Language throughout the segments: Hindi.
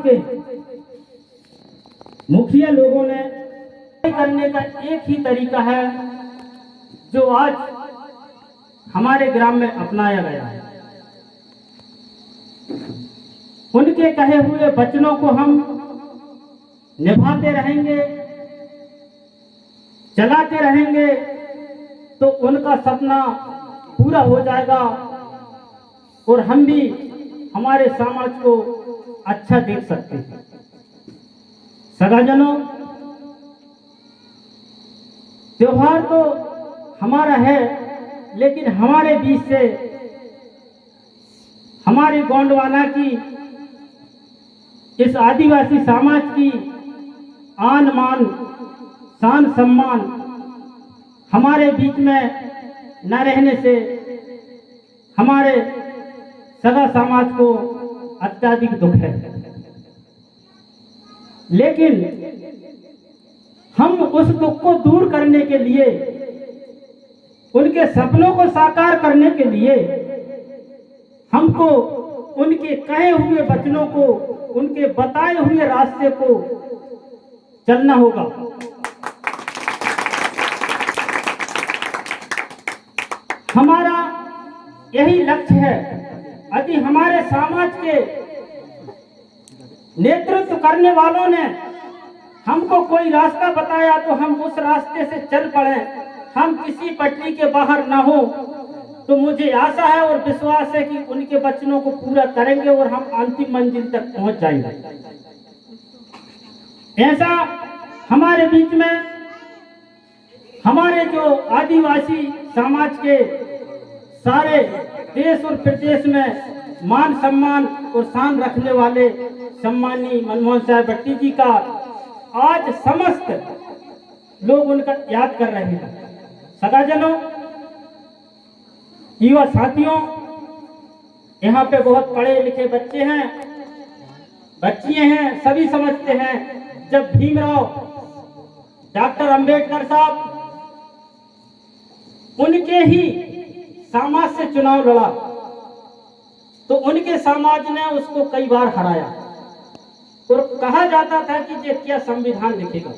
के मुखिया लोगों ने करने का एक ही तरीका है जो आज हमारे ग्राम में अपनाया गया है। उनके कहे हुए वचनों को हम निभाते रहेंगे, चलाते रहेंगे तो उनका सपना पूरा हो जाएगा और हम भी हमारे समाज को अच्छा देख सकते हैं। सगाजनों, त्योहार तो हमारा है, लेकिन हमारे बीच से हमारे गोंडवाना की इस आदिवासी समाज की आन मान शान सम्मान हमारे बीच में न रहने से हमारे सगा समाज को अत्यधिक दुख है। लेकिन हम उस दुख को दूर करने के लिए, उनके सपनों को साकार करने के लिए हमको उनके कहे हुए वचनों को, उनके बताए हुए रास्ते को चलना होगा। हमारा यही लक्ष्य है। यदि हमारे समाज के नेतृत्व करने वालों ने हमको कोई रास्ता बताया तो हम उस रास्ते से चल पड़े, हम किसी पटरी के बाहर ना हो, तो मुझे आशा है और विश्वास है कि उनके वचनों को पूरा करेंगे और हम अंतिम मंजिल तक पहुंच जाएंगे। ऐसा हमारे बीच में हमारे जो आदिवासी समाज के सारे देश और प्रदेश में मान सम्मान और शान रखने वाले सम्मानीय मनमोहन साहब भट्टी जी का आज समस्त लोग उनका याद कर रहे हैं। सगाजनों, युवा साथियों, यहाँ पे बहुत पढ़े लिखे बच्चे हैं, बच्चियां हैं, सभी समझते हैं जब भीमराव डॉक्टर अंबेडकर साहब उनके ही समाज से चुनाव लड़ा तो उनके समाज ने उसको कई बार हराया और कहा जाता था कि ये क्या संविधान लिखेगा।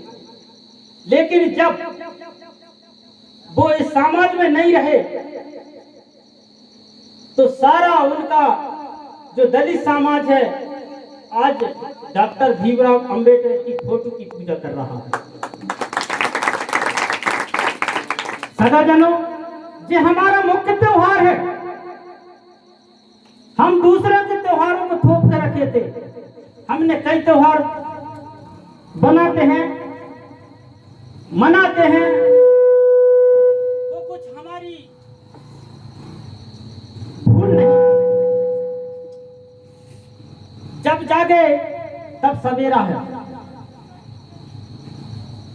लेकिन जब वो इस समाज में नहीं रहे तो सारा उनका जो दलित समाज है आज डॉक्टर भीमराव अंबेडकर की फोटो की पूजा कर रहा है। सगाजनों, ये हमारा मुख्य त्योहार है। हम दूसरे के त्योहारों को थोप कर रखे थे। हमने कई त्योहार बनाते हैं, मनाते हैं, तो कुछ हमारी भूल नहीं। जब जागे तब सवेरा है।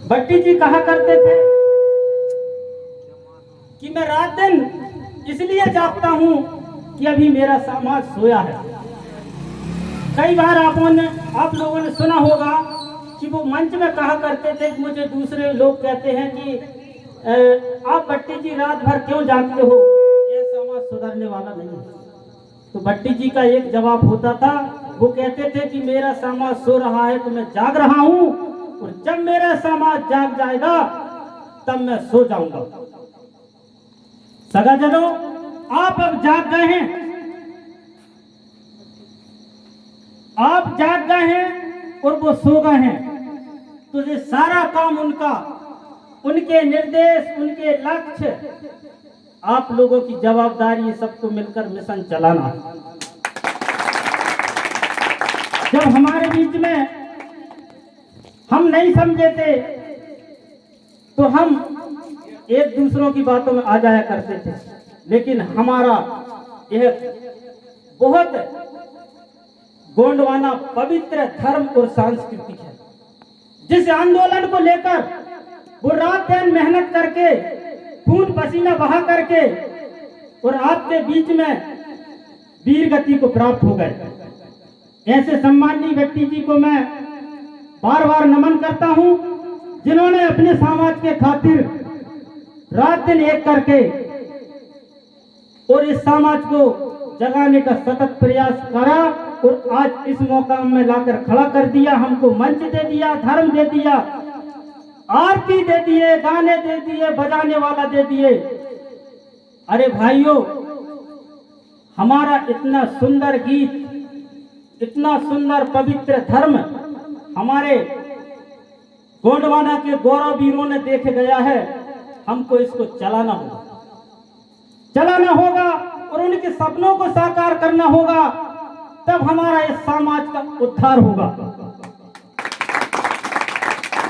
भट्टी जी कहा करते थे कि मैं रात दिन इसलिए जागता हूं कि अभी मेरा समाज सोया है। कई बार आप लोगों ने सुना होगा कि वो मंच में कहा करते थे कि मुझे दूसरे लोग कहते हैं कि आप भट्टी जी रात भर क्यों जागते हो, ये समाज सुधरने वाला नहीं है। तो भट्टी जी का एक जवाब होता था, वो कहते थे कि मेरा समाज सो रहा है तो मैं जाग रहा हूं, और जब मेरा समाज जाग जाएगा तब मैं सो जाऊंगा। सगाजनों, आप अब जाग गए हैं, आप जाग गए हैं और वो सो गए हैं, तो ये सारा काम उनका, उनके निर्देश, उनके लक्ष्य, आप लोगों की जवाबदारी, सबको मिलकर मिशन चलाना। जब हमारे बीच में हम नहीं समझे थे तो हम एक दूसरों की बातों में आ जाया करते थे, लेकिन हमारा यह बहुत गोंडवाना पवित्र धर्म और सांस्कृतिक है, जिस आंदोलन को लेकर वो रात दिन मेहनत करके, खून पसीना बहा करके और आपके बीच में वीर गति को प्राप्त हो गए। ऐसे सम्माननीय व्यक्ति जी को मैं बार बार नमन करता हूं, जिन्होंने अपने समाज के खातिर रात दिन एक करके और इस समाज को जगाने का सतत प्रयास करा और आज इस मौका में लाकर खड़ा कर दिया, हमको मंच दे दिया, धर्म दे दिया, आरती दे दिए, गाने दे दिए, बजाने वाला दे दिए। अरे भाइयों, हमारा इतना सुंदर गीत, इतना सुंदर पवित्र धर्म हमारे गोंडवाना के गौरव वीरों ने देख गया है, हमको इसको चलाना होगा और उनके सपनों को साकार करना होगा, तब हमारा इस समाज का उद्धार होगा।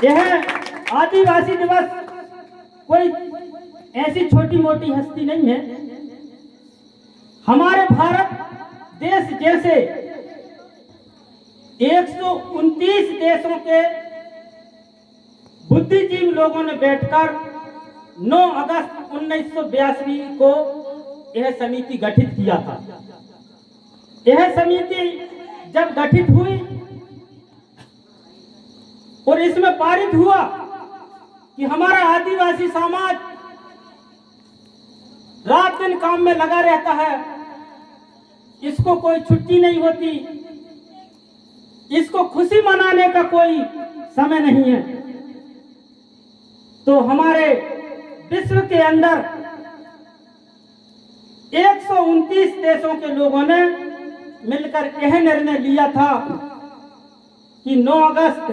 यह आदिवासी दिवस कोई ऐसी छोटी मोटी हस्ती नहीं है। हमारे भारत देश जैसे 129 देशों के बुद्धिजीवी लोगों ने बैठकर 9 अगस्त 1982 को यह समिति गठित किया था। यह समिति जब गठित हुई और इसमें पारित हुआ कि हमारा आदिवासी समाज रात दिन काम में लगा रहता है, इसको कोई छुट्टी नहीं होती, इसको खुशी मनाने का कोई समय नहीं है। तो हमारे विश्व के अंदर 129 देशों के लोगों ने मिलकर यह निर्णय लिया था कि 9 अगस्त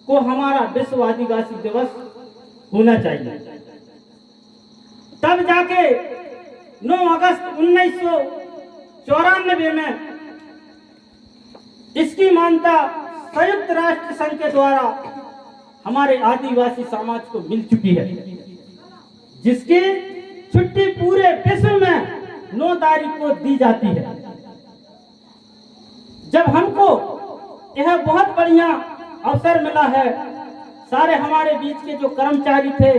को हमारा विश्व आदिवासी दिवस होना चाहिए। तब जाके 9 अगस्त 1994 में इसकी मान्यता संयुक्त राष्ट्र संघ के द्वारा हमारे आदिवासी समाज को मिल चुकी है, जिसकी छुट्टी पूरे विश्व में 9 तारीख को दी जाती है। जब हमको यह बहुत बढ़िया अवसर मिला है, सारे हमारे बीच के जो कर्मचारी थे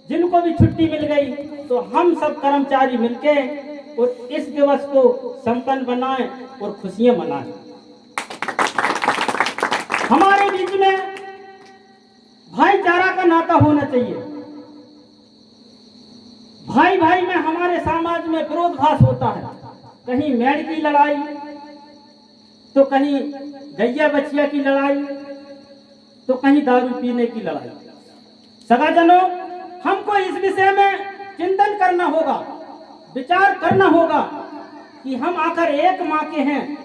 जिनको भी छुट्टी मिल गई, तो हम सब कर्मचारी मिलके और इस दिवस को संपन्न बनाएं और खुशियां मनाएं। हमारे बीच में भाईचारा का नाता होना चाहिए। भाई भाई में हमारे समाज में विरोधाभास होता है, कहीं मेड़ की लड़ाई, तो कहीं गैया बछिया की लड़ाई, तो कहीं दारू पीने की लड़ाई। सगाजनों, हमको इस विषय में चिंतन करना होगा, विचार करना होगा कि हम आखिर एक माँ के हैं।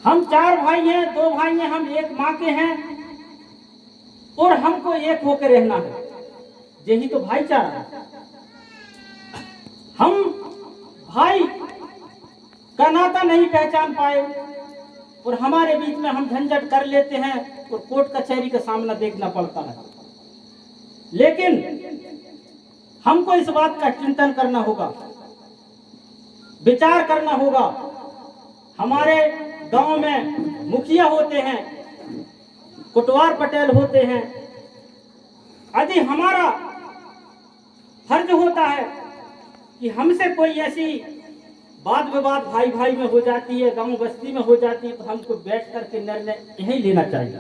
हम 4 भाई हैं, 2 भाई हैं, हम एक माँ के हैं और हमको एक होकर रहना है। यही तो भाईचारा है। हम भाई का नाता नहीं पहचान पाए और हमारे बीच में हम झंझट कर लेते हैं और कोर्ट कचहरी का सामना देखना पड़ता है। लेकिन हमको इस बात का चिंतन करना होगा, विचार करना होगा। हमारे गांव में मुखिया होते हैं, कोटवार पटेल होते हैं। यदि हमारा फर्ज होता है कि हमसे कोई ऐसी वाद विवाद भाई भाई में हो जाती है, गांव बस्ती में हो जाती है, तो हमको बैठ करके निर्णय यही लेना चाहिए।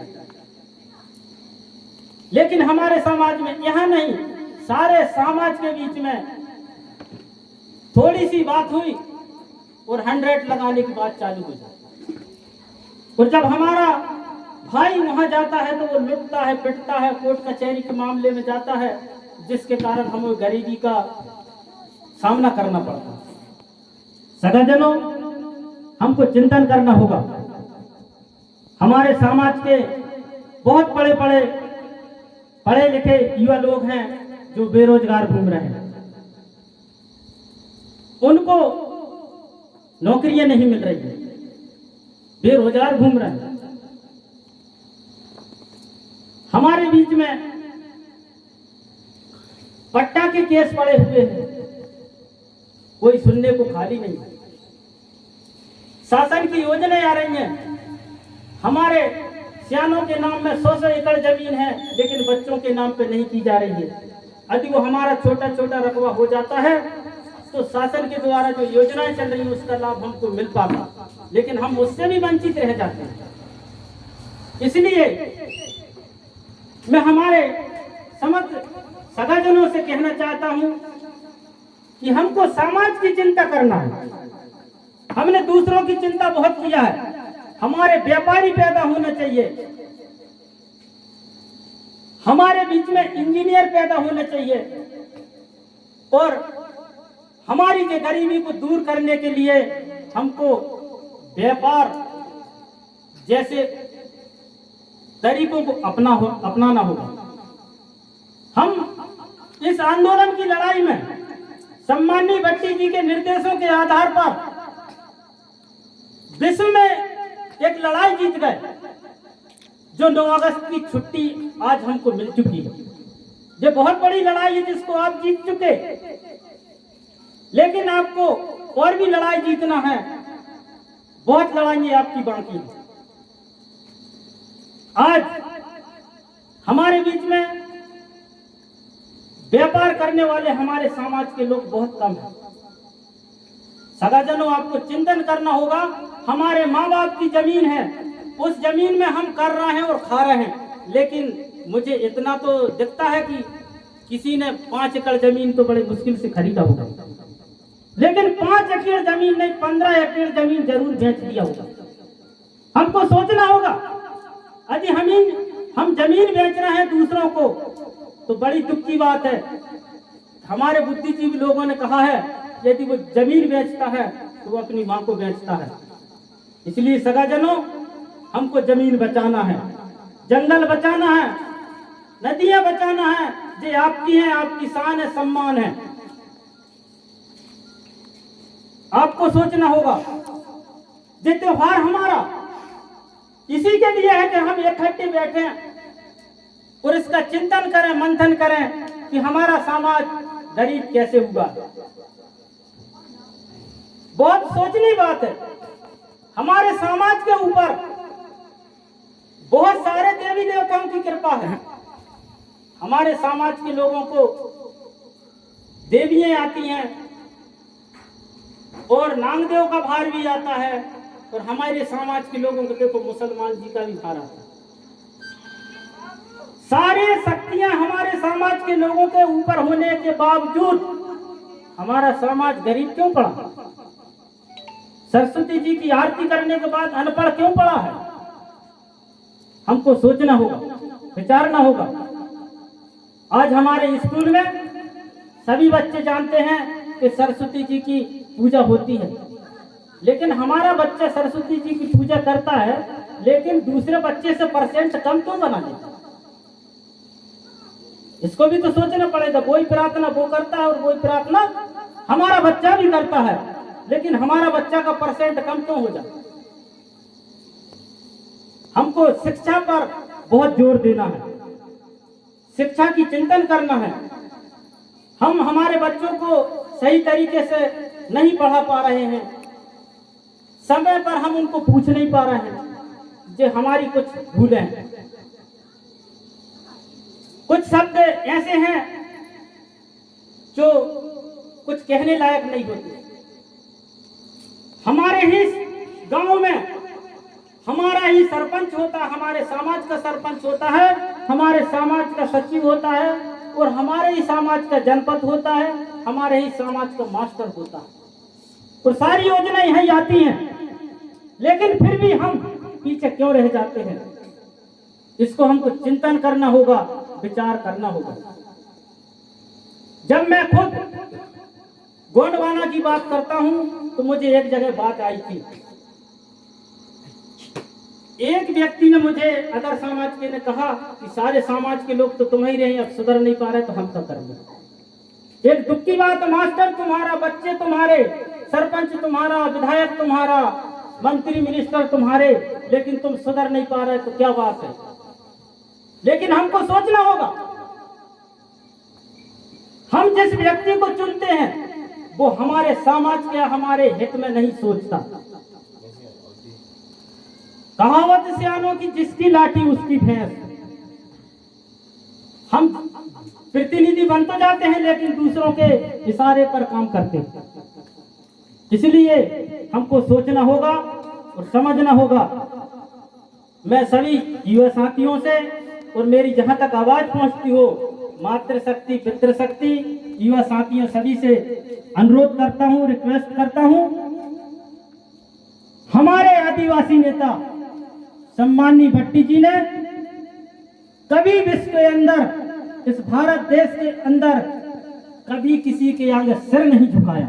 लेकिन हमारे समाज में यह नहीं, सारे समाज के बीच में थोड़ी सी बात हुई और 100 लगाने की बात चालू हो जाती। और जब हमारा भाई वहां जाता है तो वो लुटता है, पिटता है, कोर्ट कचहरी के मामले में जाता है, जिसके कारण हमें गरीबी का सामना करना पड़ता है। सगाजनों, हमको चिंतन करना होगा। हमारे समाज के बहुत बड़े बड़े पढ़े लिखे युवा लोग हैं जो बेरोजगार घूम रहे हैं, उनको नौकरियां नहीं मिल रही है, बेरोजगार घूम रहे हैं। हमारे बीच में पट्टा के केस पड़े हुए हैं, कोई सुनने को खाली नहीं। शासन की योजनाएं आ रही हैं, हमारे सियानों के नाम में 100 एकड़ जमीन है, लेकिन बच्चों के नाम पे नहीं की जा रही है। यदि वो हमारा छोटा छोटा रकबा हो जाता है तो शासन के द्वारा जो योजनाएं चल रही है उसका लाभ हमको मिल पाता, लेकिन हम उससे भी वंचित रह जाते हैं। इसलिए मैं हमारे समस्त सगाजनों से कहना चाहता हूं कि हमको समाज की चिंता करना है, हमने दूसरों की चिंता बहुत किया है। हमारे व्यापारी पैदा होने चाहिए, हमारे बीच में इंजीनियर पैदा होने चाहिए, और हमारी जो गरीबी को दूर करने के लिए हमको व्यापार जैसे तरीकों को अपनाना होगा। हम इस आंदोलन की लड़ाई में सम्माननीय भट्टी जी के निर्देशों के आधार पर विश्व में एक लड़ाई जीत गए, जो 9 अगस्त की छुट्टी आज हमको मिल चुकी है। ये बहुत बड़ी लड़ाई है जिसको आप जीत चुके, लेकिन आपको और भी लड़ाई जीतना है। बहुत लड़ाइयां आपकी बाकी है। आज हमारे बीच में व्यापार करने वाले हमारे समाज के लोग बहुत कम हैं। सगाजनों, आपको चिंतन करना होगा। हमारे माँ बाप की जमीन है, उस जमीन में हम कर रहे हैं और खा रहे हैं, लेकिन मुझे इतना तो दिखता है कि किसी ने 5 एकड़ जमीन तो बड़े मुश्किल से खरीदा होगा, लेकिन 5 एकड़ जमीन नहीं, 15 एकड़ जमीन जरूर बेच दिया होगा। हमको सोचना होगा, यदि हम जमीन बेच रहे हैं दूसरों को तो बड़ी दुख की बात है। हमारे बुद्धिजीवी लोगों ने कहा है, यदि वो जमीन बेचता है तो वो अपनी माँ को बेचता है। इसलिए सगाजनों, हमको जमीन बचाना है, जंगल बचाना है, नदियां बचाना है। ये आपकी है, आपकी शान है, सम्मान है। आपको सोचना होगा, ये त्योहार हमारा इसी के लिए है कि हम इकट्ठे बैठे और इसका चिंतन करें, मंथन करें कि हमारा समाज गरीब कैसे हुआ। बहुत सोचनी बात है। हमारे समाज के ऊपर बहुत सारे देवी देवताओं की कृपा है। हमारे समाज के लोगों को देवियां आती हैं और नागदेव का भार भी आता है, और हमारे समाज के लोगों को देखो मुसलमान जी का भी भार आता है। सारी शक्तियां हमारे समाज के लोगों के ऊपर होने के बावजूद हमारा समाज गरीब क्यों पड़ा? सरस्वती जी की आरती करने के बाद अनपढ़ क्यों पड़ा है? हमको सोचना होगा, विचारना होगा। आज हमारे स्कूल में सभी बच्चे जानते हैं कि सरस्वती जी की पूजा होती है, लेकिन हमारा बच्चा सरस्वती जी की पूजा करता है, लेकिन दूसरे बच्चे से परसेंट कम क्यों बना देता? इसको भी तो सोचना पड़ेगा। वही प्रार्थना वो करता है और वही प्रार्थना हमारा बच्चा भी करता है, लेकिन हमारा बच्चा का परसेंट कम क्यों हो जाता? हमको शिक्षा पर बहुत जोर देना है, शिक्षा की चिंतन करना है। हम हमारे बच्चों को सही तरीके से नहीं पढ़ा पा रहे हैं, समय पर हम उनको पूछ नहीं पा रहे हैं, जो हमारी कुछ भूलें हैं। कुछ शब्द ऐसे हैं जो कुछ कहने लायक नहीं होते। हमारे ही गांव में हमारा ही सरपंच होता है, हमारे समाज का सरपंच होता है, हमारे समाज का सचिव होता है, और हमारे ही समाज का जनपद होता है, हमारे ही समाज का मास्टर होता है, और सारी योजनाएं यही आती हैं, लेकिन फिर भी हम पीछे क्यों रह जाते हैं? इसको हमको चिंतन करना होगा, विचार करना होगा। जब मैं खुद गोंडवाना की बात करता हूं तो मुझे एक जगह बात आई थी। एक व्यक्ति ने मुझे, अदर समाज के ने कहा कि सारे समाज के लोग तो तुम ही रहे, अब सुधर नहीं पा रहे तो हम क्या करेंगे। एक दुख की बात, मास्टर तुम्हारा, बच्चे तुम्हारे, सरपंच तुम्हारा, विधायक तुम्हारा, मंत्री मिनिस्टर तुम्हारे, लेकिन तुम सुधर नहीं पा रहे तो क्या बात है। लेकिन हमको सोचना होगा, हम जिस व्यक्ति को चुनते हैं वो हमारे समाज के, हमारे हित में नहीं सोचता। कहावत सियानों की, जिसकी लाठी उसकी भैंस। हम प्रतिनिधि बन तो जाते हैं, लेकिन दूसरों के इशारे पर काम करते हैं। इसलिए हमको सोचना होगा और समझना होगा। मैं सभी युवा साथियों से, और मेरी जहां तक आवाज पहुंचती हो, मातृशक्ति, पितृशक्ति, युवा साथियों सभी से अनुरोध करता हूं, रिक्वेस्ट करता हूं हमारे आदिवासी नेता सम्माननीय भट्टी जी ने कभी विश्व के अंदर, इस भारत देश के अंदर कभी किसी के आगे सिर नहीं झुकाया।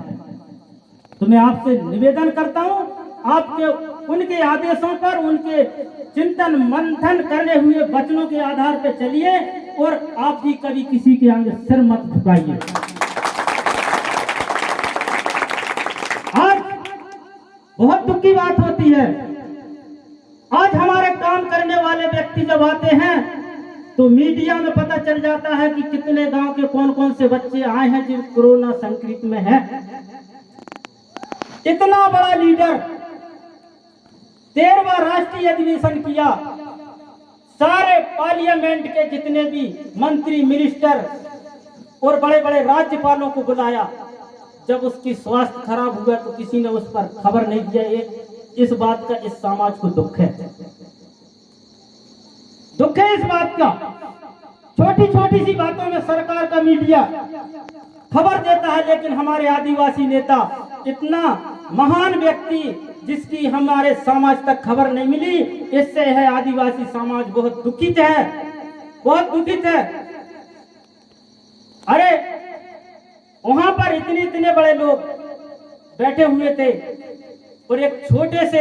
तो मैं आपसे निवेदन करता हूं, आपके उनके आदेशों पर, उनके चिंतन मंथन करने हुए वचनों के आधार पर चलिए और आप भी कभी किसी के आगे सिर मत झुकाइए। आज बहुत दुख की बात होती है, आज हमारे काम करने वाले व्यक्ति जब आते हैं तो मीडिया में पता चल जाता है कि कितने गांव के कौन कौन से बच्चे आए हैं जो कोरोना संक्रमित में है। इतना बड़ा लीडर 13वां राष्ट्रीय अधिवेशन किया, सारे पार्लियामेंट के जितने भी मंत्री मिनिस्टर और बड़े बड़े राज्यपालों को बुलाया। जब उसकी स्वास्थ्य खराब हुआ तो किसी ने उस पर खबर नहीं दिया। इस बात का इस समाज को दुख है, दुख है इस बात का। छोटी छोटी सी बातों में सरकार का मीडिया खबर देता है, लेकिन हमारे आदिवासी नेता, इतना महान व्यक्ति जिसकी हमारे समाज तक खबर नहीं मिली, इससे है आदिवासी समाज बहुत दुखित है, बहुत दुखित है। अरे वहां पर इतने इतने बड़े लोग बैठे हुए थे और एक छोटे से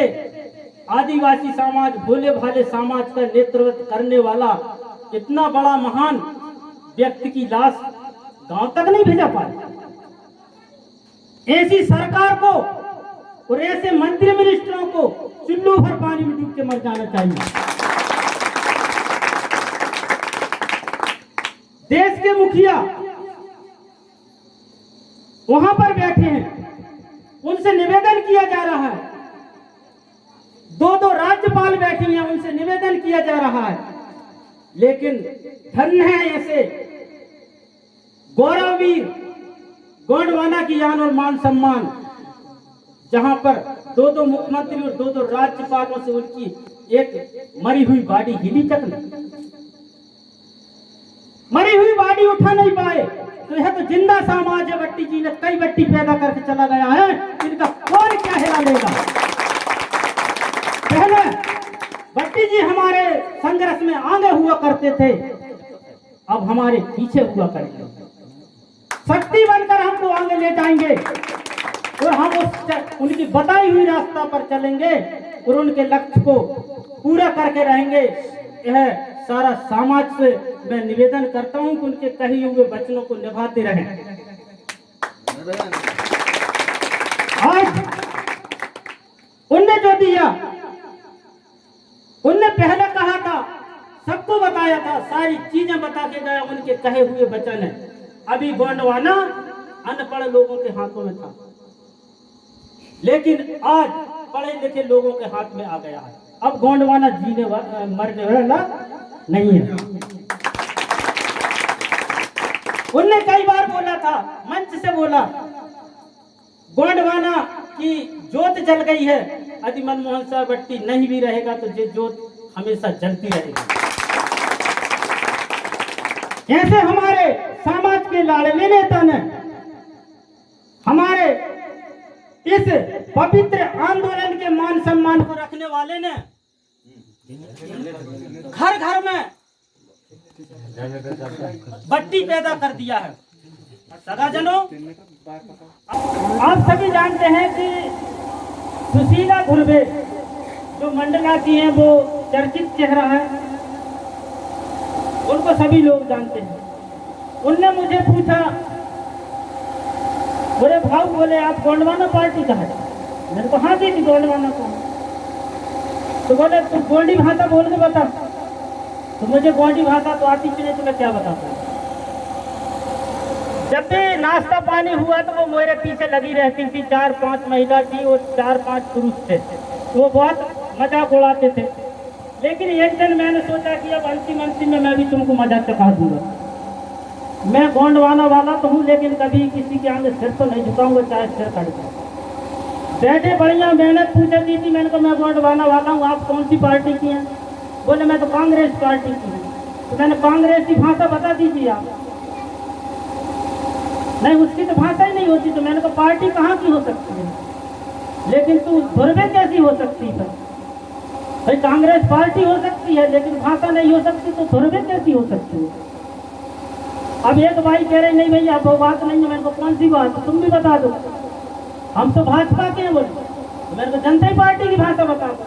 आदिवासी समाज, भोले भाले समाज का नेतृत्व करने वाला इतना बड़ा महान व्यक्ति की लाश गांव तक नहीं भेजा पाए। ऐसी सरकार को और ऐसे मंत्री मिनिस्टरों को चुल्लू भर पानी में डूब के मर जाना चाहिए। देश के मुखिया वहां पर बैठे हैं, उनसे निवेदन किया जा रहा है, दो दो राज्यपाल बैठे हैं, उनसे निवेदन किया जा रहा है, लेकिन धन्य है ऐसे गौरववीर गोंडवाना की जान और मान सम्मान, जहां पर दो दो मुख्यमंत्री और दो दो राज्यपालों से उनकी एक मरी हुई बॉडी हिली तक नहीं, मरी हुई बॉडी उठा नहीं पाए। तो यह तो जिंदा समाज है। भट्टी जी ने कई बट्टी पैदा करके चला गया है, इनका कौन क्या हिला लेगा। पहले भट्टी जी हमारे संघर्ष में आगे हुआ करते थे, अब हमारे पीछे हुआ करेंगे। शक्ति बनकर हमको आगे ले जाएंगे और हम उनकी बताई हुई रास्ता पर चलेंगे और उनके लक्ष्य को पूरा करके रहेंगे। यह सारा समाज से मैं निवेदन करता हूं कि उनके कहे हुए वचनों को निभाते रहें। आज उनने जो दिया, उनने पहले कहा था, सबको बताया था, सारी चीजें बता के गया, उनके कहे हुए वचन है। अभी गोंडवाना अनपढ़ लोगों के हाथों में था, लेकिन आज पढ़े लिखे लोगों के हाथ में आ गया है। अब गोंडवाना मरने वाला नहीं है। उनने कई बार बोला था, मंच से बोला, गोंडवाना की जोत जल गई है, यदि मनमोहन साहब भट्टी नहीं भी रहेगा तो ये जोत हमेशा जलती रहेगी। ऐसे हमारे समाज के लाडले नेता ने, हमारे इस पवित्र आंदोलन के मान सम्मान को रखने वाले ने घर घर में बट्टी पैदा कर दिया है। सगाजनों, आप सभी जानते हैं कि सुशीला धुर्वे जो मंडला की हैं, वो चर्चित चेहरा है, उनको सभी लोग जानते हैं। उनने मुझे पूछा, बोले भाव, बोले आप गोंडवाना पार्टी का है? मैंने कहा हाँ जी, गोंडवाना को। तो बोले तू गोंडी भाषा बोल के बता। तो मुझे गोंडी भाषा तो आती नहीं, तो मैं क्या बताता। जब भी नाश्ता पानी हुआ तो वो मेरे पीछे लगी रहती थी। 4-5 महिला थी और 4-5 पुरुष थे, वो बहुत मजाक उड़ाते थे। लेकिन एक दिन मैंने सोचा कि अब अंतिम में मैं भी तुमको मजाक चखा दूंगा। मैं गोंडवाना वाला तो हूँ, लेकिन कभी किसी के आगे सिर तो नहीं झुकाऊंगा, चाहे सिर कट जाए। बैठे बढ़िया मेहनत पूछा की थी, मैंने कहा मैं गोंडवाना वाला हूँ, आप कौन सी पार्टी की हैं? बोले मैं तो कांग्रेस पार्टी की हूँ। तो मैंने कांग्रेस की भाषा बता दीजिए आप। नहीं, उसकी तो भाषा ही नहीं होती। तो मैंने कहा पार्टी कहाँ की हो सकती है? लेकिन तू धुरवे कैसी हो सकती है? भाई कांग्रेस पार्टी हो सकती है लेकिन भाषा नहीं हो सकती, तो धुरवे कैसी हो सकती है? अब एक भाई कह रहे नहीं भैया वो बात नहीं है, मेरे को कौन सी बात, तुम भी बता दो। हम तो भाजपा के हैं, बोले तो मेरे को जनता पार्टी की भाषा बता दो।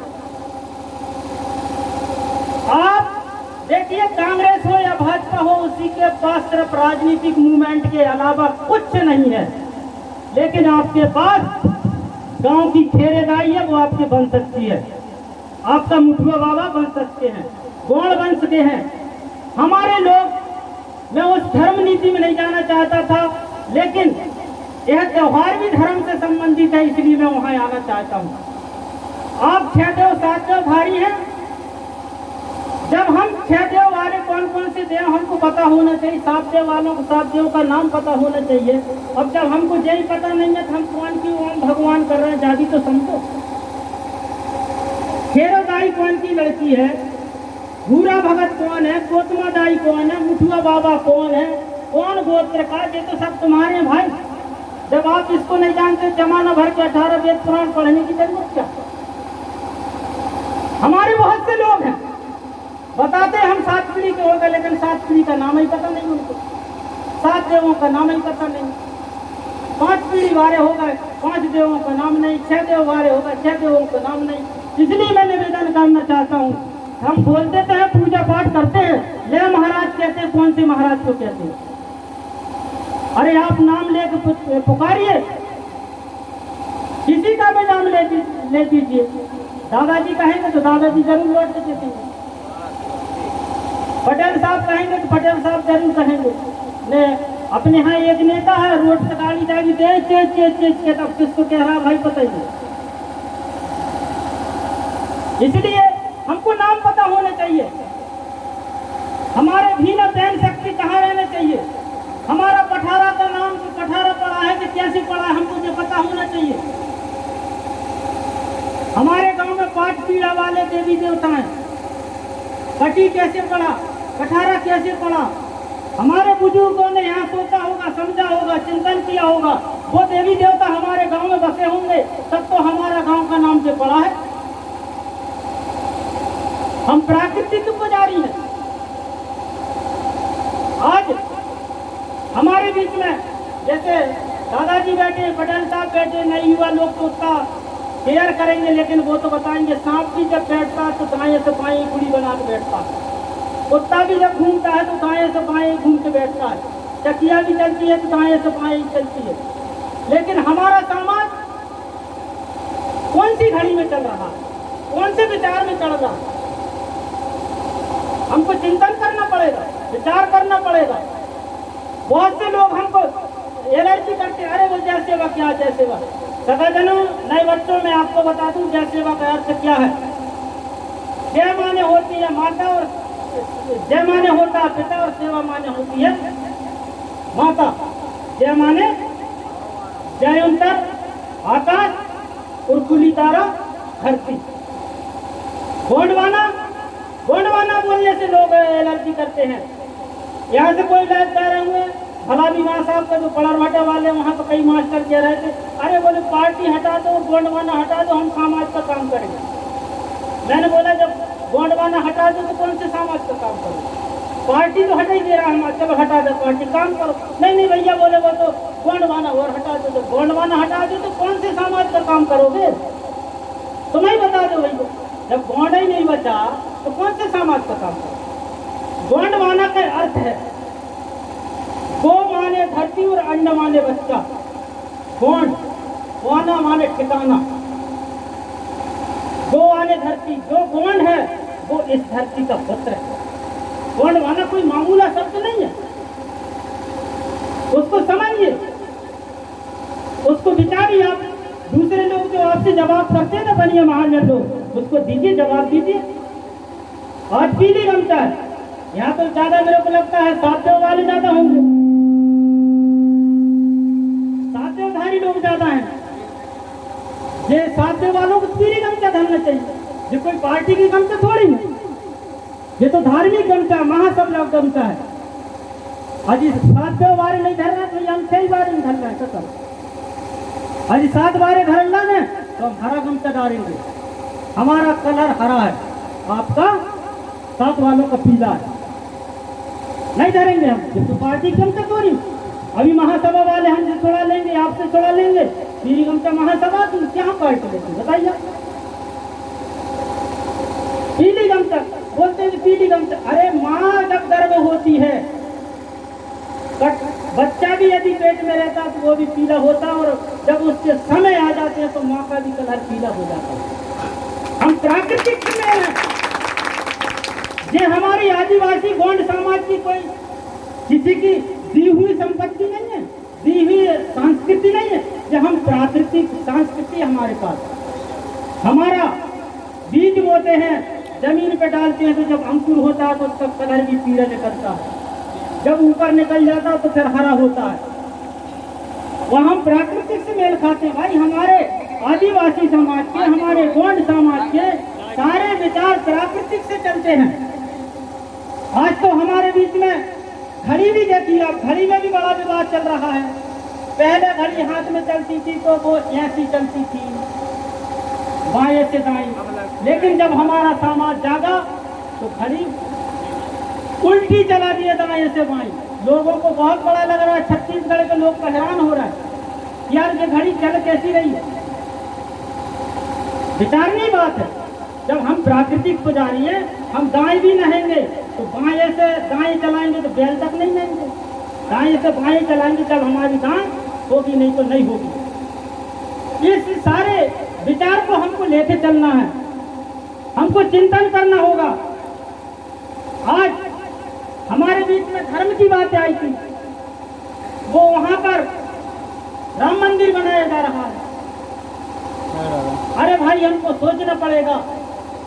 आप देखिए कांग्रेस हो या भाजपा हो, उसी के पास सिर्फ राजनीतिक मूवमेंट के अलावा कुछ नहीं है, लेकिन आपके पास गांव की खेरेदाई है, वो आपके बन सकती है। आपका मुठुआ बाबा बन सकते हैं, गौड़ बन सके हैं। हमारे लोग, मैं उस धर्म नीति में नहीं जाना चाहता था, लेकिन यह त्योहार भी धर्म से संबंधित है, इसलिए मैं वहां आना चाहता हूं। आप 6 देव 7 देव धारी हैं। जब हम 6 देव वाले कौन कौन से देव हमको पता होना चाहिए, 7 देव वालों को 7 देव का नाम पता होना चाहिए। अब जब हमको यही पता नहीं है तो हम कौन की ओम भगवान कर रहे हैं, जाति तो समझो। खेरोदाई कौन की लड़की है, भूरा भगत कौन है, गोतमा दाई कौन है, मुठुआ बाबा कौन है, कौन गोत्र का, ये तो सब तुम्हारे भाई। जब आप इसको नहीं जानते, जमाना भर के 18 वेद पुराण पढ़ने की जरूरत क्या? हमारे बहुत से लोग हैं बताते हैं हम 7 पीढ़ी के हो गए, लेकिन 7 पीढ़ी का नाम ही पता नहीं उनको, 7 देवों का नाम ही पता नहीं। 5 पीढ़ी वाले हो गए, 5 देवों का नाम नहीं, 6 देव वाले हो गए, 6 देवों का नाम नहीं। इसलिए मैं निवेदन करना चाहता हूँ, हम बोलते तो हैं, पूजा पाठ करते हैं, ले महाराज कहते हैं, कौन से महाराज को कहते हैं? अरे आप नाम लेके पुकारिए, किसी का भी नाम ले दीजिए। दादाजी कहेंगे तो दादाजी जरूर लौट के देखेंगे, पटेल साहब कहेंगे तो पटेल साहब जरूर कहेंगे। ने अपने यहाँ एक नेता है, रोड से गाड़ी जाएगी तेज तेज तेज तेज के, तब किसको कह रहा भाई पता ही नहीं। इसलिए हमको नाम पता होना चाहिए, हमारे भीना बहन शक्ति कहाँ रहना चाहिए, हमारा पठारा का नाम तो पठारा पड़ा है कि कैसे पड़ा है, हमको ये पता होना चाहिए। हमारे गांव में 5 पीढ़ा वाले देवी देवता हैं, पटी कैसे पड़ा, पठारा कैसे पड़ा, हमारे बुजुर्गों ने यहाँ सोचा होगा, समझा होगा, चिंतन किया होगा, वो देवी देवता हमारे गांव में बसे होंगे, तब तो हमारा गांव का नाम से पड़ा है। हम प्राकृतिक पुजारी हैं। आज हमारे बीच में जैसे दादाजी बैठे, पटेल साहब बैठे, नए युवा लोग तो उसका केयर करेंगे, लेकिन वो तो बताएंगे सांप भी जब बैठता है तो दाएं से बाएं कुड़ी बना के बैठता है, कुत्ता भी जब घूमता है तो दाएं से बाएं घूम के बैठता है, चकिया भी चलती है तो दाएं से बाएं चलती है। लेकिन हमारा समाज कौन सी घड़ी में चल रहा है, कौन से विचार में चल रहा है, हमको चिंतन करना पड़ेगा, विचार करना पड़ेगा। बहुत से लोग हमको एलर्जी करते, अरे वो जय सेवा क्या, जय सेवा। सदाजनों, नए बच्चों में आपको बता दूं जय सेवा का अर्थ क्या है। जय माने होती है माता, और जय माने होता है पिता, और सेवा माने होती है माता। जय माने जय अंतर आकाश और कुली तारा धरती। गोंडवाना, गोंडवाना बोलने से लोग एलर्जी करते हैं। यहाँ से कोई लाइव कह रहे हुए भला भी माँ साहब का जो पड़रवाटा वाले, वहाँ तो कई मास्टर कह रहे थे, अरे बोले पार्टी हटा दो, गोंडवाना हटा दो, हम समाज का काम करेंगे। मैंने बोला जब गोंडवाना हटा दो तो कौन से समाज का काम करो, पार्टी तो हटा ही दे रहा है, चलो हटा दो पार्टी, काम करो। नहीं भैया बोले वो तो गोंडवाना और हटा दो, तो गोंडवाना हटा दो तो कौन से समाज का काम करोगे, तुम ही बता दो भैया। जब गोंड ही नहीं बचा तो कौन से समाज का काम करो। गोंडवाना का अर्थ है गो माने धरती और अंड माने बच्चा। गोंड, वाना माने ठिकाना, गो माने धरती, जो गोंड है वो इस धरती का पुत्र है। गोंडवाना कोई मामूला शब्द नहीं है, उसको समझिए, उसको विचारिए। आप दूसरे लोग जो आपसे जवाब करते हैं ना, बनिए महाजन लोग, उसको दीजिए, जवाब दीजिए। आज पीली गमता है, यहाँ तो ज्यादा मेरे को लगता है 7 देव वाले ज्यादा होंगे, 7 देवधारी लोग ज्यादा हैं। ये 7 देव वालों को पीली गमछा धरना चाहिए, ये कोई पार्टी की गमछा थोड़ी है, ये तो धार्मिक गमछा, महासभा गमछा है। आज 7 देव वाले नहीं धरना तो हम 6 बार नहीं धरना है, आज 7 बारे धरना है तो हम हरा गमछा डालेंगे। हमारा कलर हरा है, आपका साथ वालों का पीला है, नहीं डरेंगे हम। ये तो पार्टी गमछा चोरी, अभी महासभा वाले हमसे छुड़ा लेंगे, आपसे छुड़ा लेंगे, पीली गमछा महासभा तुम क्या काट लेते बताइए। पीली गमछा बोलते हैं पीली गमछा, अरे माँ जब गर्भ होती है, बच्चा भी यदि पेट में रहता तो वो भी पीला होता, और जब उसके समय आ जाते हैं तो माँ का भी कलर पीला हो जाता है। हम प्राकृतिक में हैं। ये हमारी आदिवासी गोंड समाज की कोई किसी की दी हुई संपत्ति नहीं है, दी हुई संस्कृति नहीं है। ये हम प्राकृतिक संस्कृति हमारे पास। हमारा बीज बोते हैं, जमीन पे डालते हैं, तो जब अंकुर होता है तो उसका कलर भी पीला निकलता है, जब ऊपर निकल जाता है तो फिर हरा होता है। वह हम प्राकृतिक से मेल खाते हैं भाई। हमारे आदिवासी समाज के, हमारे गोंड समाज के सारे विचार प्राकृतिक से चलते हैं। आज तो हमारे बीच में घड़ी भी देखिए आप, घड़ी में भी बड़ा विवाद चल रहा है। पहले घड़ी हाथ में चलती थी तो वो ऐसी चलती थी, बाएं से दाएं, लेकिन जब हमारा समाज जागा तो घड़ी उल्टी चला दिए दाएं से बाएं। लोगों को बहुत बड़ा लग रहा है, छत्तीसगढ़ के लोग तो हैरान हो रहा है यार ये घड़ी चल कैसी रही है। विचारनीय बात है। जब हम प्राकृतिक पुजारी हैं, हम दाएं भी नहेंगे तो बाएं से दाएं चलाएंगे तो बैल तक नहीं नहेंगे, दाएं से बाएं चलाएंगे तब हमारी दाएं होगी, नहीं तो नहीं होगी। इस सारे विचार को हमको लेके चलना है, हमको चिंतन करना होगा। आज हमारे बीच में धर्म की बात आई थी, वो वहां पर राम मंदिर बनाया जा रहा है। अरे भाई हमको सोचना पड़ेगा,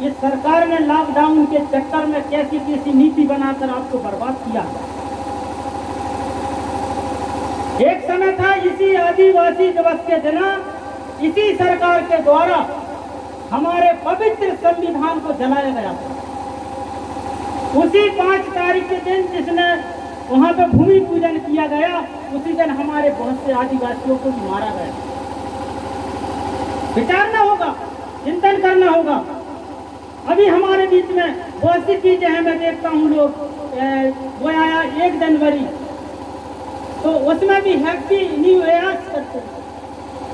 इस सरकार ने लॉकडाउन के चक्कर में कैसी कैसी नीति बनाकर आपको बर्बाद किया। एक समय था इसी आदिवासी दिवस के दिन इसी सरकार के द्वारा हमारे पवित्र संविधान को जलाया गया था। उसी 5 तारीख के दिन जिसने वहां पे भूमि पूजन किया गया, उसी दिन हमारे बहुत से आदिवासियों को भी मारा गया। विचारना होगा, चिंतन करना होगा। अभी हमारे बीच में बहुत सी चीजें हैं, मैं देखता हूँ लोग वो आया 1 जनवरी तो उसमें भी हैप्पी न्यू ईयर करते हैं।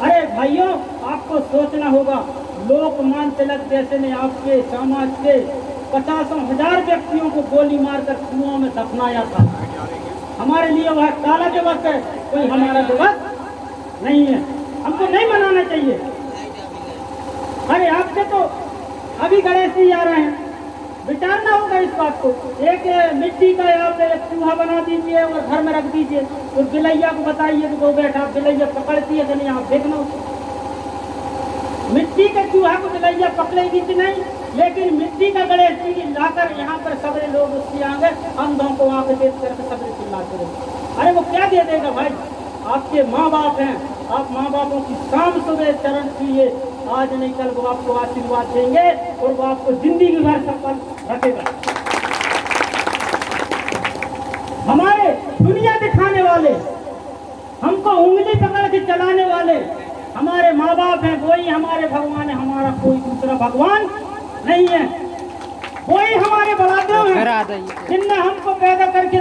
अरे भाइयों आपको सोचना होगा, लोकमान्य तिलक जैसे ने आपके समाज के 50,000 व्यक्तियों को गोली मारकर कुआं में दफनाया था। हमारे लिए वह काला दिवस है, कोई हमारा दिवस नहीं है, हमको नहीं मनाना चाहिए। अरे आपसे तो अभी गणेश जी आ रहे हैं, विचारना होगा इस बात को। एक मिट्टी का आप एक चूहा बना दीजिए और घर में रख दीजिए, तो बिलैया को बताइए कि वो बैठा बिलैया पकड़ती है कि नहीं, आप देखना। मिट्टी के चूहा को बिलैया पकड़ेगी कि नहीं, लेकिन मिट्टी का गणेश जी लाकर यहाँ पर सबरे लोग उसके आगे अंधों को आगे देख करके सबरे चिल्लाते रहे। अरे वो क्या दे देगा भाई, आपके माँ बाप हैं, आप माँ बापों की शाम सुबह चरण छूइए, आज नहीं कल वो आपको आशीर्वाद देंगे और वो आपको जिंदगी भर सफल रखेगा। हमारे दुनिया दिखाने वाले, हमको उंगली पकड़ के चलाने वाले हमारे माँ बाप हैं, वही हमारे भगवान है, हमारा कोई दूसरा भगवान नहीं है। वही हमारे बड़ा देव हैं जिनने हमको पैदा करके